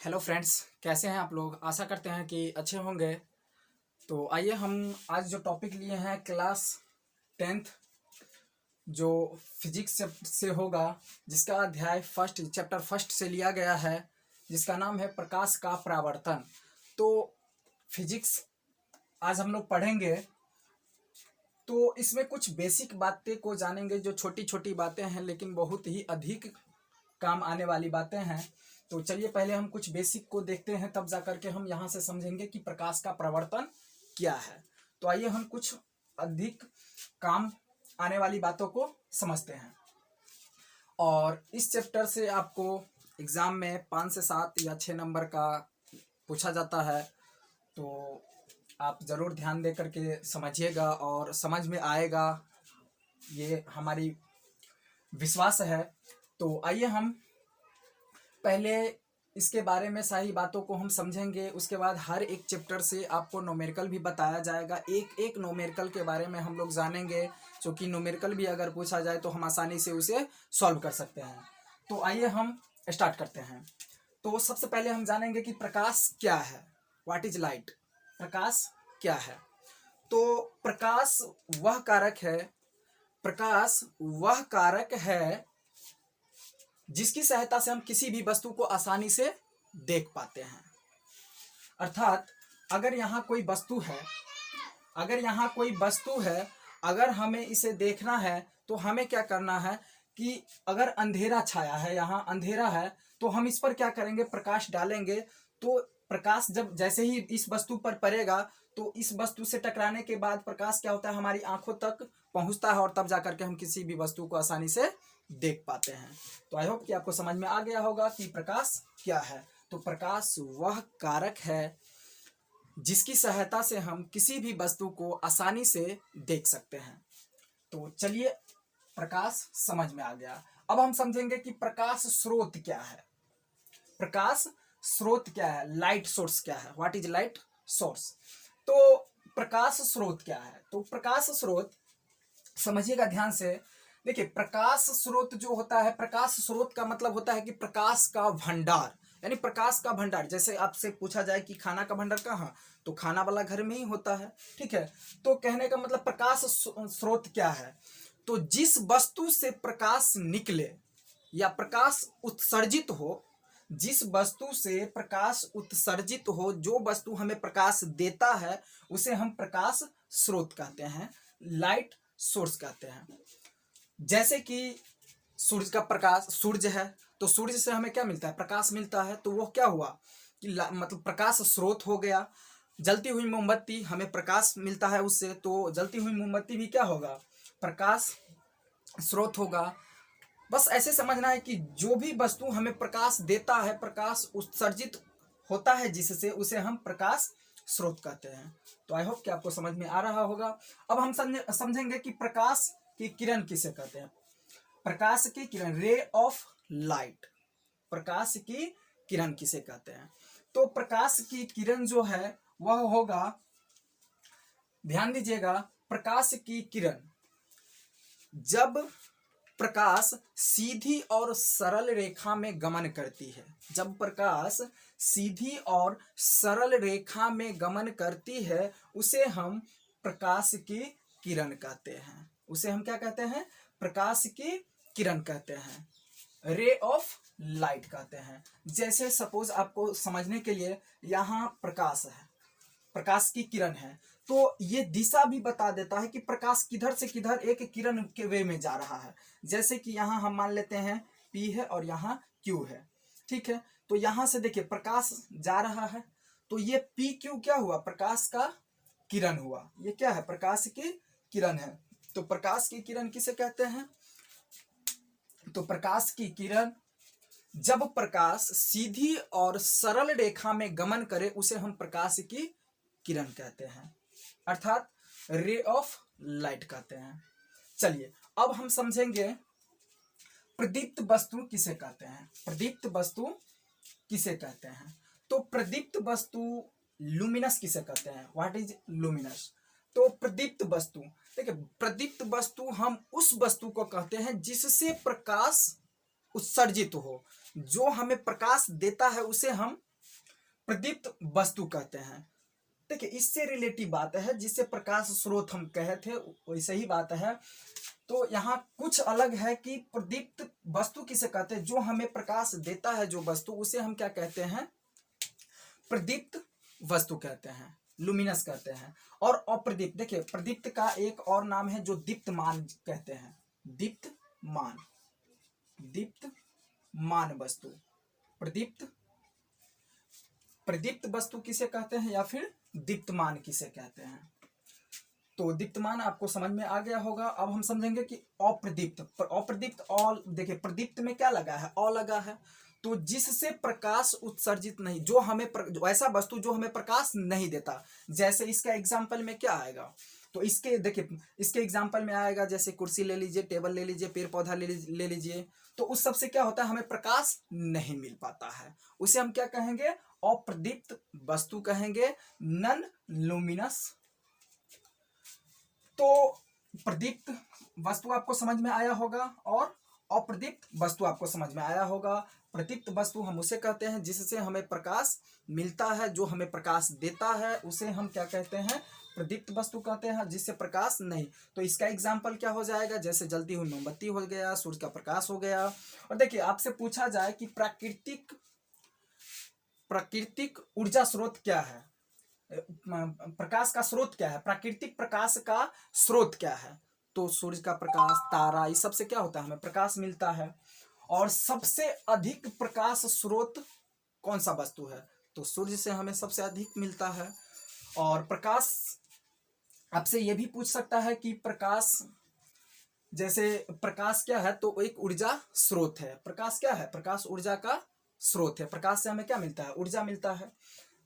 Hello friends, कैसे हैं आप लोग। आशा करते हैं कि अच्छे होंगे। तो आइए हम आज जो टॉपिक लिए हैं क्लास 10th जो फिजिक्स से होगा, जिसका अध्याय फर्स्ट चैप्टर फर्स्ट से लिया गया है, जिसका नाम है प्रकाश का परावर्तन। तो फिजिक्स आज हम लोग पढ़ेंगे। तो इसमें कुछ बेसिक बातें को जानेंगे, जो छोटी छोटी बातें हैं लेकिन बहुत ही अधिक काम आने वाली बातें हैं। तो चलिए पहले हम कुछ बेसिक को देखते हैं, तब जाकर के हम यहाँ से समझेंगे कि प्रकाश का परावर्तन क्या है। तो आइए हम कुछ अधिक काम आने वाली बातों को समझते हैं। और इस चैप्टर से आपको एग्जाम में 5 से 7 या 6 नंबर का पूछा जाता है। तो आप ज़रूर ध्यान दे करके समझिएगा और समझ में आएगा, ये हमारी विश्वास है। तो आइए हम पहले इसके बारे में सारी बातों को हम समझेंगे। उसके बाद हर एक चैप्टर से आपको न्यूमेरिकल भी बताया जाएगा। एक एक न्यूमेरिकल के बारे में हम लोग जानेंगे, क्योंकि न्यूमेरिकल भी अगर पूछा जाए तो हम आसानी से उसे सॉल्व कर सकते हैं। तो आइए हम स्टार्ट करते हैं। तो सबसे पहले हम जानेंगे कि प्रकाश क्या है। What is light. प्रकाश क्या है। तो प्रकाश वह कारक है जिसकी सहायता से हम किसी भी वस्तु को आसानी से देख पाते हैं। अर्थात अगर यहाँ कोई वस्तु है, अगर हमें इसे देखना है तो हमें क्या करना है कि अगर अंधेरा छाया है, यहाँ अंधेरा है, तो हम इस पर क्या करेंगे, प्रकाश डालेंगे। तो प्रकाश जब जैसे ही इस वस्तु पर पड़ेगा तो इस वस्तु से टकराने के बाद प्रकाश क्या होता है, हमारी आंखों तक पहुंचता है और तब जाकर के हम किसी भी वस्तु को आसानी से देख पाते हैं। तो आई होप कि आपको समझ में आ गया होगा कि प्रकाश क्या है। तो प्रकाश वह कारक है जिसकी सहायता से हम किसी भी वस्तु को आसानी से देख सकते हैं। तो चलिए, प्रकाश समझ में आ गया। अब हम समझेंगे कि प्रकाश स्रोत क्या है। प्रकाश स्रोत क्या है, लाइट सोर्स क्या है। What is light source. तो प्रकाश स्रोत क्या है। तो प्रकाश स्रोत समझिएगा ध्यान से। देखिए, प्रकाश स्रोत जो होता है, प्रकाश स्रोत का मतलब होता है कि प्रकाश का भंडार, यानी प्रकाश का भंडार। जैसे आपसे पूछा जाए कि खाना का भंडार कहाँ, तो खाना वाला घर में ही होता है। ठीक है। तो कहने का मतलब प्रकाश स्रोत क्या है, तो जिस वस्तु से प्रकाश निकले या प्रकाश उत्सर्जित हो, जिस वस्तु से प्रकाश उत्सर्जित हो, जो वस्तु हमें प्रकाश देता है, उसे हम प्रकाश स्रोत कहते हैं, लाइट सोर्स कहते हैं। जैसे कि सूर्य का प्रकाश, सूर्य है तो सूर्य से हमें क्या मिलता है, प्रकाश मिलता है। तो वो क्या हुआ कि मतलब प्रकाश स्रोत हो गया। जलती हुई मोमबत्ती, हमें प्रकाश मिलता है उससे, तो जलती हुई मोमबत्ती भी क्या होगा, प्रकाश स्रोत होगा। बस ऐसे समझना है कि जो भी वस्तु हमें प्रकाश देता है, प्रकाश उत्सर्जित होता है जिससे, उसे हम प्रकाश स्रोत कहते हैं। तो आई होप कि आपको समझ में आ रहा होगा। अब हम समझेंगे कि प्रकाश की किरण किसे कहते हैं। प्रकाश की किरण, रे ऑफ लाइट, प्रकाश की किरण किसे कहते हैं। तो प्रकाश की किरण जो है वह होगा, ध्यान दीजिएगा, प्रकाश की किरण जब प्रकाश सीधी और सरल रेखा में गमन करती है, जब प्रकाश सीधी और सरल रेखा में गमन करती है, उसे हम प्रकाश की किरण कहते हैं। उसे हम क्या कहते हैं, प्रकाश की किरण कहते हैं, रे ऑफ लाइट कहते हैं। जैसे सपोज आपको समझने के लिए, यहाँ प्रकाश है, प्रकाश की किरण है, तो ये दिशा भी बता देता है कि प्रकाश किधर से किधर एक किरण के वे में जा रहा है। जैसे कि यहाँ हम मान लेते हैं P है और यहाँ Q है। ठीक है। तो यहाँ से देखिए प्रकाश जा रहा है, तो ये PQ क्या हुआ, प्रकाश का किरण हुआ। ये क्या है, प्रकाश की किरण है। तो प्रकाश की किरण किसे कहते हैं, तो प्रकाश की किरण जब प्रकाश सीधी और सरल रेखा में गमन करे, उसे हम प्रकाश की किरण कहते हैं, अर्थात रे ऑफ लाइट कहते हैं। चलिए अब हम समझेंगे प्रदीप्त वस्तु किसे कहते हैं। प्रदीप्त वस्तु किसे कहते हैं, तो प्रदीप्त वस्तु लुमिनस किसे कहते हैं। What is luminous. तो प्रदीप्त वस्तु, देखिए प्रदीप्त वस्तु हम उस वस्तु को कहते हैं जिससे प्रकाश उत्सर्जित हो, जो हमें प्रकाश देता है उसे हम प्रदीप्त वस्तु कहते हैं। देखिए इससे रिलेटिव बात है, जिससे प्रकाश स्रोत हम कहे थे वैसे ही बात है। तो यहाँ कुछ अलग है कि प्रदीप्त वस्तु किसे कहते हैं, जो हमें प्रकाश देता है जो वस्तु, उसे हम क्या कहते हैं, प्रदीप्त वस्तु कहते हैं, लुमिनस कहते हैं। और अप्रदीप्त, देखिए प्रदीप्त का एक और नाम है जो दीप्तमान कहते हैं, दीप्तमान, दीप्तमान वस्तु, प्रदीप्त, प्रदीप्त वस्तु किसे कहते हैं या फिर दीप्तमान किसे कहते हैं। तो दीप्तमान आपको समझ में आ गया होगा। अब हम समझेंगे कि अप्रदीप्त। अप्रदीप्त ऑल, देखिए प्रदीप्त में क्या लगा है, अ लगा है, तो जिससे प्रकाश उत्सर्जित नहीं, जो हमें ऐसा वस्तु जो हमें प्रकाश नहीं देता। जैसे इसका एग्जाम्पल में क्या आएगा, तो इसके देखिए इसके एग्जाम्पल में आएगा, जैसे कुर्सी ले लीजिए, टेबल ले लीजिए, पेड़ पौधा ले लीजिए, तो उस सब से क्या होता है, हमें प्रकाश नहीं मिल पाता है, उसे हम क्या कहेंगे, अप्रदीप्त वस्तु कहेंगे, नन लुमिनस। तो प्रदीप्त वस्तु आपको समझ में आया होगा और अप्रदीप्त वस्तु आपको समझ में आया होगा। प्रदीप्त वस्तु हम उसे कहते हैं जिससे हमें प्रकाश मिलता है, जो हमें प्रकाश देता है उसे हम क्या कहते हैं, प्रदीप्त वस्तु कहते हैं, जिससे प्रकाश नहीं। तो इसका एग्जाम्पल क्या हो जाएगा, जैसे जलती हुई मोमबत्ती हो गया, सूर्य का प्रकाश हो गया। और देखिए आपसे पूछा जाए कि प्राकृतिक ऊर्जा स्रोत क्या है, प्रकाश का स्रोत क्या है, प्राकृतिक प्रकाश का स्रोत क्या है, तो सूर्य का प्रकाश, तारा, इस सब से क्या होता है, हमें प्रकाश मिलता है। और सबसे अधिक प्रकाश स्रोत कौन सा वस्तु है, तो सूर्य से हमें सबसे अधिक मिलता है। और प्रकाश आपसे यह भी पूछ सकता है कि प्रकाश, जैसे प्रकाश क्या है, तो एक ऊर्जा स्रोत है। प्रकाश क्या है, प्रकाश ऊर्जा का स्रोत है। प्रकाश से हमें क्या मिलता है, ऊर्जा मिलता है।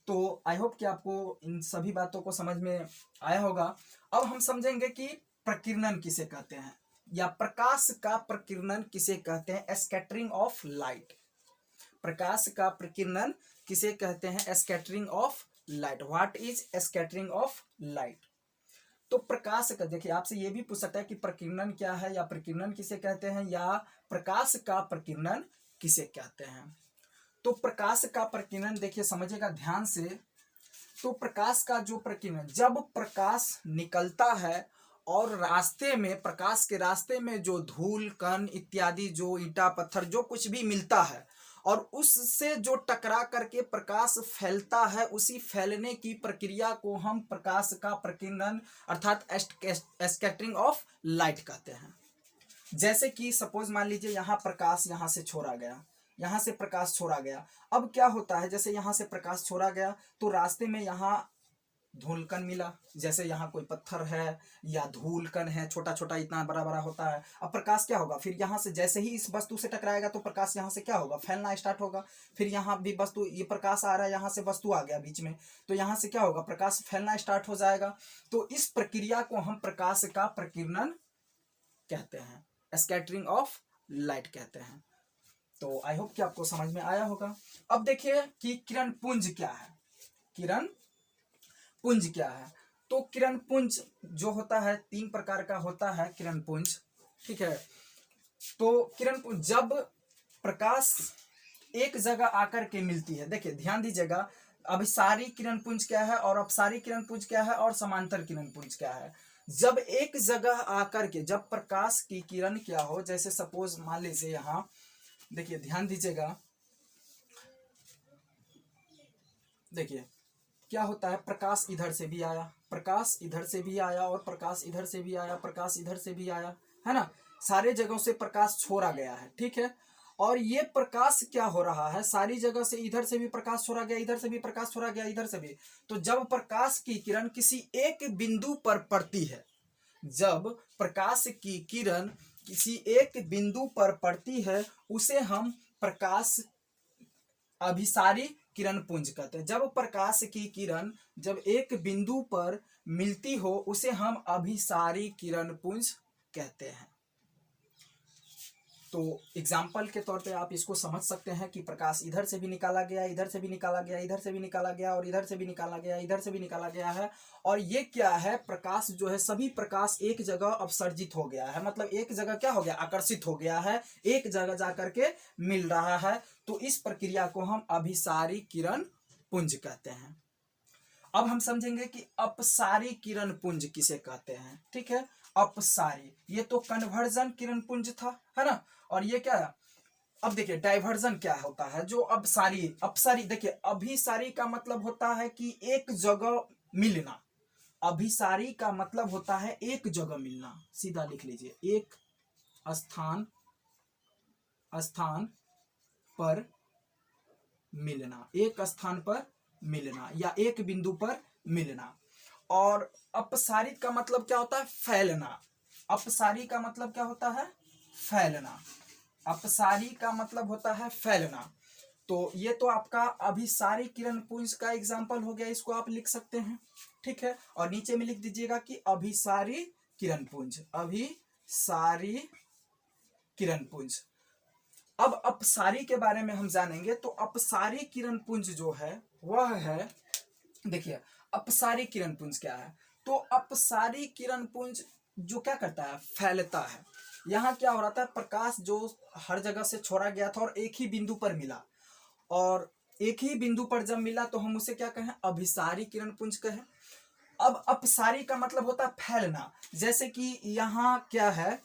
तो आई होप कि आपको इन सभी बातों को समझ में आया होगा। अब हम समझेंगे कि प्रकीर्णन किसे कहते हैं, या प्रकाश का प्रकीर्णन किसे कहते हैं, स्कैटरिंग ऑफ लाइट। प्रकाश का प्रकीर्णन किसे कहते हैं, scattering of light. What is scattering of light. तो प्रकाश का, देखिए आपसे यह भी पूछ सकता है कि प्रकीर्णन क्या है, या प्रकीर्णन किसे कहते हैं, या प्रकाश का प्रकीर्णन किसे कहते हैं। तो प्रकाश का प्रकीर्णन देखिए समझिएगा ध्यान से। तो प्रकाश का जो प्रकीर्णन, जब प्रकाश निकलता है और रास्ते में, प्रकाश के रास्ते में जो धूल कण इत्यादि, जो ईंटा पत्थर जो कुछ भी मिलता है, और उससे जो टकरा करके प्रकाश फैलता है, उसी फैलने की प्रक्रिया को हम प्रकाश का प्रकीर्णन अर्थात स्कैटरिंग ऑफ लाइट कहते हैं। जैसे कि सपोज मान लीजिए यहाँ प्रकाश यहाँ से छोड़ा गया, यहाँ से प्रकाश छोड़ा गया। अब क्या होता है, जैसे यहाँ से प्रकाश छोड़ा गया तो रास्ते में यहाँ धूलकण मिला, जैसे यहाँ कोई पत्थर है या धूलकण है, छोटा छोटा इतना बड़ा बड़ा होता है। अब प्रकाश क्या होगा, फिर यहाँ से जैसे ही इस वस्तु से टकराएगा तो प्रकाश यहाँ से क्या होगा, फैलना स्टार्ट होगा। फिर यहाँ भी वस्तु, ये प्रकाश आ रहा है, यहाँ से वस्तु आ गया बीच में, तो यहाँ से क्या होगा, प्रकाश फैलना स्टार्ट हो जाएगा। तो इस प्रक्रिया को हम प्रकाश का प्रकीर्णन कहते हैं, स्कैटरिंग ऑफ लाइट कहते हैं। तो आई होप कि आपको समझ में आया होगा। अब देखिए कि किरण पुंज क्या है, किरण पुंज क्या है। तो किरण पुंज जो होता है 3 प्रकार का होता है किरण पुंज, ठीक है। तो किरण पुंज, जब प्रकाश एक जगह आकर के मिलती है, देखिए ध्यान दीजिएगा, अभिसारी किरण पुंज क्या है और अपसारी किरण पुंज क्या है और समांतर किरण पुंज क्या है। जब एक जगह आकर के, जब प्रकाश की किरण क्या हो, जैसे सपोज मान लीजिए यहाँ देखिए ध्यान दीजिएगा, देखिए क्या होता है, प्रकाश इधर से भी आया, प्रकाश इधर से भी आया, और प्रकाश इधर से भी आया, प्रकाश इधर से भी आया, है ना, सारे जगहों से प्रकाश छोड़ा गया है, ठीक है। और ये प्रकाश क्या हो रहा है, सारी जगह से, इधर से भी प्रकाश छोड़ा गया, इधर से भी प्रकाश छोड़ा गया, इधर से भी। तो जब प्रकाश की किरण किसी एक बिंदु पर पड़ती है, जब प्रकाश की किरण किसी एक बिंदु पर पड़ती है, उसे हम प्रकाश अभिसारी किरण पुंज कहते हैं। जब प्रकाश की किरण जब एक बिंदु पर मिलती हो, उसे हम अभिसारी किरण पुंज कहते हैं। तो एग्जाम्पल के तौर पे आप इसको समझ सकते हैं कि प्रकाश इधर से भी निकाला गया, इधर से भी निकाला गया, इधर से भी निकाला गया, और इधर से भी निकाला गया, इधर से भी निकाला गया है। और ये क्या है, प्रकाश जो है, सभी प्रकाश एक जगह अपसर्जित हो गया है, मतलब एक जगह क्या हो गया, आकर्षित हो गया है, एक जगह जाकर के मिल रहा है। तो इस प्रक्रिया को हम अभिसारी किरण पुंज कहते हैं। अब हम समझेंगे कि अपसारी किरण पुंज किसे कहते हैं। ठीक है, अपसारी, ये तो कन्वर्जन किरण पुंज था, है ना। और ये क्या है, अब देखिए डाइवर्जन क्या होता है, जो अपसारी अपसारी, देखिए अभिसारी का मतलब होता है कि एक जगह मिलना। अभिसारी का मतलब होता है एक जगह मिलना, सीधा लिख लीजिए, एक स्थान स्थान पर मिलना, एक स्थान पर मिलना या एक बिंदु पर मिलना। और अपसारित का मतलब क्या होता है, फैलना। अपसारी का मतलब क्या होता है, फैलना। अपसारी का मतलब होता है फैलना। तो ये तो आपका अभिसारी किरण पुंज का एग्जाम्पल हो गया, इसको आप लिख सकते हैं। ठीक है, और नीचे में लिख दीजिएगा कि अभिसारी किरण पुंज, अभिसारी किरण पुंज। अब अपसारी के बारे में हम जानेंगे। तो अपसारी किरण पुंज जो है वह है, देखिए अपसारी किरण पुंज क्या है। तो अपसारी किरण पुंज जो क्या करता है, फैलता है। यहाँ क्या हो रहा था, प्रकाश जो हर जगह से छोड़ा गया था और एक ही बिंदु पर मिला, और एक ही बिंदु पर जब मिला तो हम उसे क्या कहें, अभिसारी किरण पुंज कहें। अब अपसारी का मतलब होता है फैलना। जैसे कि यहाँ क्या है,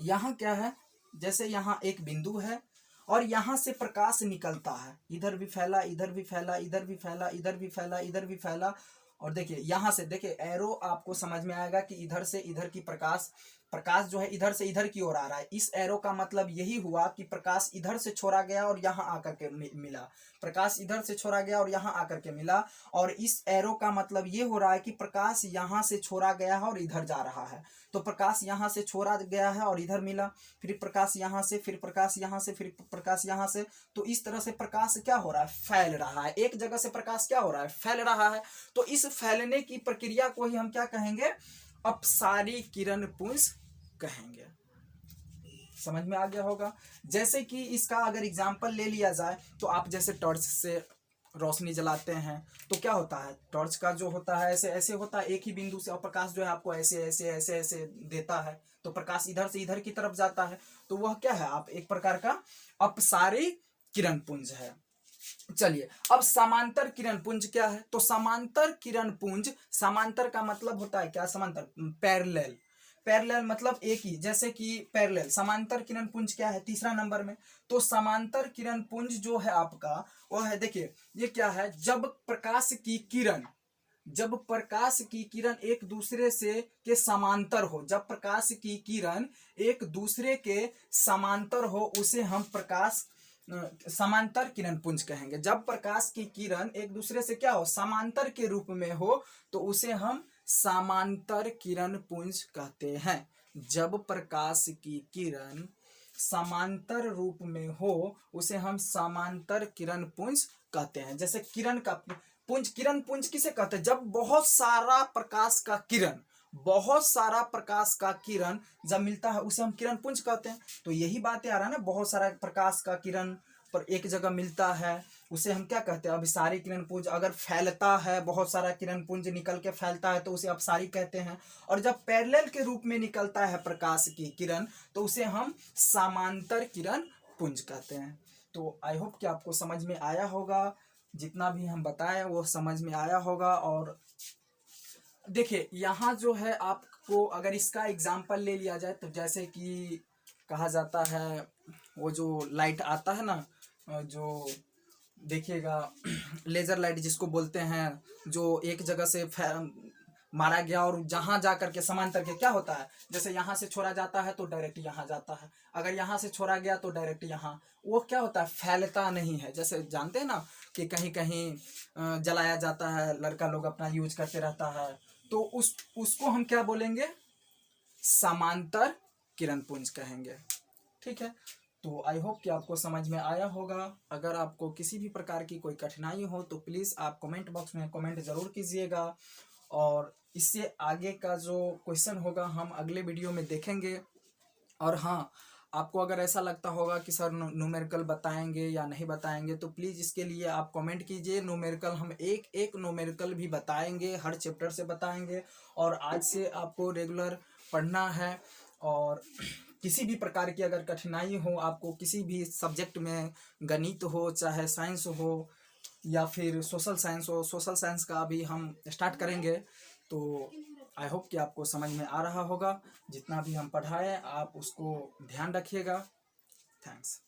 यहाँ क्या है, जैसे यहाँ एक बिंदु है और यहाँ से प्रकाश निकलता है, इधर भी फैला, इधर भी फैला, इधर भी फैला, इधर भी फैला, इधर भी फैला। और देखिए यहाँ से, देखिए एरो आपको समझ में आएगा कि इधर से इधर की प्रकाश प्रकाश जो है इधर से इधर की ओर आ रहा है। इस एरो का मतलब यही हुआ कि प्रकाश इधर से छोड़ा गया और यहाँ आकर के मिला, प्रकाश इधर से छोड़ा गया और यहाँ आकर के मिला। और इस एरो का मतलब ये हो रहा है कि प्रकाश यहाँ से छोड़ा गया है और इधर जा रहा है। तो प्रकाश यहाँ से छोड़ा गया है और इधर मिला, फिर प्रकाश यहाँ से, फिर प्रकाश यहाँ से, फिर प्रकाश यहाँ से। तो इस तरह से प्रकाश क्या हो रहा है, फैल रहा है। एक जगह से प्रकाश क्या हो रहा है, फैल रहा है। तो इस फैलने की प्रक्रिया को ही हम क्या कहेंगे, अपसारी किरण पुंज कहेंगे। समझ में आ गया होगा। जैसे कि इसका अगर एग्जाम्पल ले लिया जाए तो आप जैसे टॉर्च से रोशनी जलाते हैं तो क्या होता है, टॉर्च का जो होता है ऐसे ऐसे होता है एक ही बिंदु से, और प्रकाश जो है आपको ऐसे ऐसे ऐसे ऐसे देता है, तो प्रकाश इधर से इधर की तरफ जाता है। तो वह क्या है, आप एक प्रकार का अपसारी किरण पुंज है। चलिए अब समांतर किरण पुंज क्या है। तो समांतर किरण पुंज, समांतर का मतलब होता है क्या, समांतर, पैरेलल। पैरेलल मतलब एक ही, जैसे कि पैरेलल। समांतर किरण पुंज क्या है, तीसरा नंबर में। तो समांतर किरण पुंज जो है आपका वो है, देखिए ये क्या है, जब प्रकाश की किरण, जब प्रकाश की किरण एक दूसरे से के समांतर हो, जब प्रकाश की किरण एक दूसरे के समांतर हो उसे हम प्रकाश समांतर किरण पुंज कहेंगे। जब प्रकाश की किरण एक दूसरे से क्या हो, समांतर के रूप में हो, तो उसे हम समांतर किरण पुंज कहते हैं। जब प्रकाश की किरण समांतर रूप में हो उसे हम समांतर किरण पुंज कहते हैं। जैसे किरण का पुंज, किरण पुंज किसे कहते हैं, जब बहुत सारा प्रकाश का किरण, बहुत सारा प्रकाश का किरण जब मिलता है उसे हम किरण पुंज कहते हैं। तो यही बातें आ रहा है ना, बहुत सारा प्रकाश का किरण पर एक जगह मिलता है उसे हम क्या कहते हैं, अभिसारी किरण पुंज। अगर फैलता है, बहुत सारा किरण पुंज निकल के फैलता है तो उसे अपसारी कहते हैं। और जब पैरेलल के रूप में निकलता है प्रकाश की किरण तो उसे हम समांतर किरण पुंज कहते हैं। तो आई होप कि आपको समझ में आया होगा, जितना भी हम बताएं वो समझ में आया होगा। और देखिए यहाँ जो है आपको अगर इसका एग्जाम्पल ले लिया जाए तो जैसे कि कहा जाता है वो जो लाइट आता है ना, जो देखिएगा लेजर लाइट जिसको बोलते हैं, जो एक जगह से मारा गया और जहां जा करके समांतर के क्या होता है, जैसे यहाँ से छोड़ा जाता है तो डायरेक्ट यहाँ जाता है, अगर यहाँ से छोड़ा गया तो डायरेक्ट यहाँ, वो क्या होता है, फैलता नहीं है। जैसे जानते हैं ना कि कहीं कहीं जलाया जाता है, लड़का लोग अपना यूज करते रहता है, तो उसको हम क्या बोलेंगे, समांतर किरण पुंज कहेंगे। ठीक है, तो आई होप कि आपको समझ में आया होगा। अगर आपको किसी भी प्रकार की कोई कठिनाई हो तो प्लीज़ आप कमेंट बॉक्स में कमेंट ज़रूर कीजिएगा, और इससे आगे का जो क्वेश्चन होगा हम अगले वीडियो में देखेंगे। और हाँ, आपको अगर ऐसा लगता होगा कि सर न्यूमेरिकल बताएंगे या नहीं बताएंगे तो प्लीज़ इसके लिए आप कमेंट कीजिए। न्यूमेरिकल हम एक एक न्यूमेरिकल भी बताएंगे, हर चैप्टर से बताएंगे। और आज से आपको रेगुलर पढ़ना है, और किसी भी प्रकार की अगर कठिनाई हो, आपको किसी भी सब्जेक्ट में, गणित हो चाहे साइंस हो, या फिर सोशल साइंस हो, सोशल साइंस का भी हम स्टार्ट करेंगे। तो आई होप कि आपको समझ में आ रहा होगा। जितना भी हम पढ़ाएं आप उसको ध्यान रखिएगा। थैंक्स।